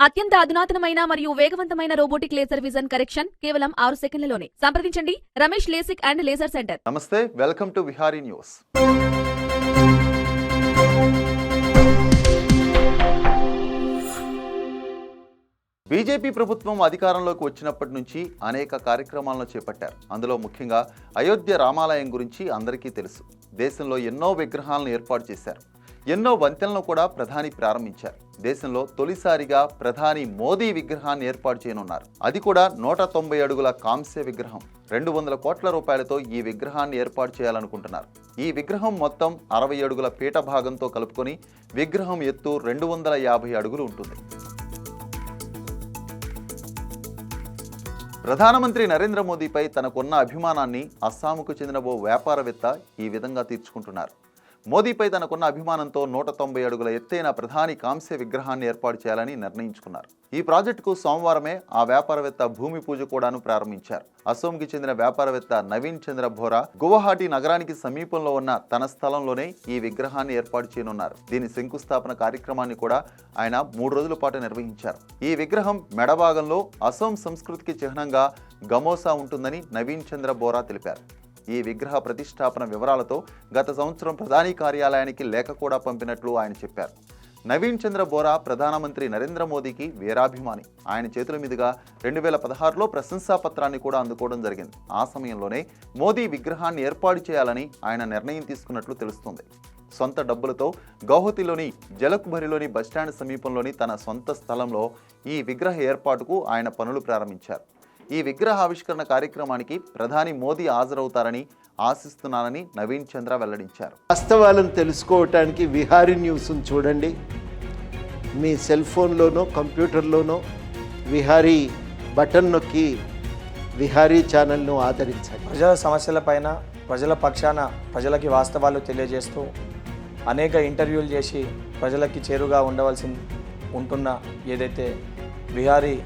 అత్యంత అధునాతనమైన మరియు వేగవంతమైన రోబోటిక్ లేజర్ విజన్ కరెక్షన్ కేవలం 6 సెకండ్లలోనే. సంప్రదించండి Ramesh LASIK and laser center. నమస్తే, welcome to Vihari news. BJP ప్రభుత్వం అధికారంలోకి వచ్చినప్పటి నుంచి అనేక కార్యక్రమాలను చేపట్టారు. అందులో ముఖ్యంగా అయోధ్య రామాలయం గురించి అందరికీ తెలుసు. దేశంలో ఎన్నో విగ్రహాలను ఏర్పాటు చేశారు. ఎన్నో వంతెనలను కూడా ప్రధాని ప్రారంభించారు. దేశంలో తొలిసారిగా ప్రధాని మోదీ విగ్రహాన్ని ఏర్పాటు చేయనున్నారు. అది కూడా 190 అడుగుల కాంస్య విగ్రహం. 200 కోట్ల రూపాయలతో ఈ విగ్రహాన్ని ఏర్పాటు చేయాలనుకుంటున్నారు. ఈ విగ్రహం మొత్తం 60 అడుగుల పీఠ భాగంతో కలుపుకొని విగ్రహం ఎత్తు 250 అడుగులు ఉంటుంది. ప్రధానమంత్రి నరేంద్ర మోదీపై తనకున్న అభిమానాన్ని అస్సాంకు చెందిన ఓ వ్యాపారవేత్త ఈ విధంగా తీర్చుకుంటున్నారు. మోదీపై తనకున్న అభిమానంతో 190 అడుగుల ఎత్తైన ప్రధాని కాంస్య విగ్రహాన్ని ఏర్పాటు చేయాలని నిర్ణయించుకున్నారు. ఈ ప్రాజెక్టుకు సోమవారమే ఆ వ్యాపారవేత్త భూమి పూజ కూడాను ప్రారంభించారు. అసోంకి చెందిన వ్యాపారవేత్త నవీన్ చంద్ర బోరా గువాహటి నగరానికి సమీపంలో ఉన్న తన స్థలంలోనే ఈ విగ్రహాన్ని ఏర్పాటు చేయనున్నారు. దీని శంకుస్థాపన కార్యక్రమాన్ని కూడా ఆయన 3 రోజుల పాటు నిర్వహించారు. ఈ విగ్రహం మెడభాగంలో అసోం సంస్కృతికి చిహ్నంగా గమోసా ఉంటుందని నవీన్ చంద్ర బోరా తెలిపారు. ఈ విగ్రహ ప్రతిష్టాపన వివరాలతో గత సంవత్సరం ప్రధాని కార్యాలయానికి లేఖ కూడా పంపినట్లు ఆయన చెప్పారు. నవీన్ చంద్ర బోరా ప్రధానమంత్రి నరేంద్ర మోదీకి వీరాభిమాని. ఆయన చేతుల మీదుగా 2016లో ప్రశంసాపత్రాన్ని కూడా అందుకోవడం జరిగింది. ఆ సమయంలోనే మోదీ విగ్రహాన్ని ఏర్పాటు చేయాలని ఆయన నిర్ణయం తీసుకున్నట్లు తెలుస్తుంది. సొంత డబ్బులతో గౌహతిలోని జలక్బరిలోని బస్టాండ్ సమీపంలోని తన సొంత స్థలంలో ఈ విగ్రహ ఏర్పాటుకు ఆయన పనులు ప్రారంభించారు. ఈ విగ్రహ ఆవిష్కరణ కార్యక్రమానికి ప్రధాని మోదీ హాజరవుతారని ఆశిస్తున్నానని నవీన్ చంద్ర వెల్లడించారు. వాస్తవాలను తెలుసుకోవటానికి విహారీ న్యూస్ను చూడండి. మీ సెల్ ఫోన్లోనో కంప్యూటర్లోనో విహారీ బటన్ నొక్కి విహారీ ఛానల్ను ఆదరించండి. ప్రజల సమస్యలపైన ప్రజల పక్షాన ప్రజలకి వాస్తవాలు తెలియజేస్తూ అనేక ఇంటర్వ్యూలు చేసి ప్రజలకి చేరుగా ఉంటున్న ఏదైతే విహారీ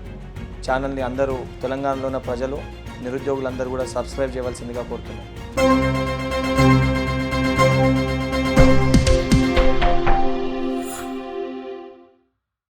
ఛానల్ని అందరూ తెలంగాణలో ఉన్న ప్రజలు నిరుద్యోగులందరూ కూడా సబ్స్క్రైబ్ చేయవలసిందిగా కోరుతున్నాను.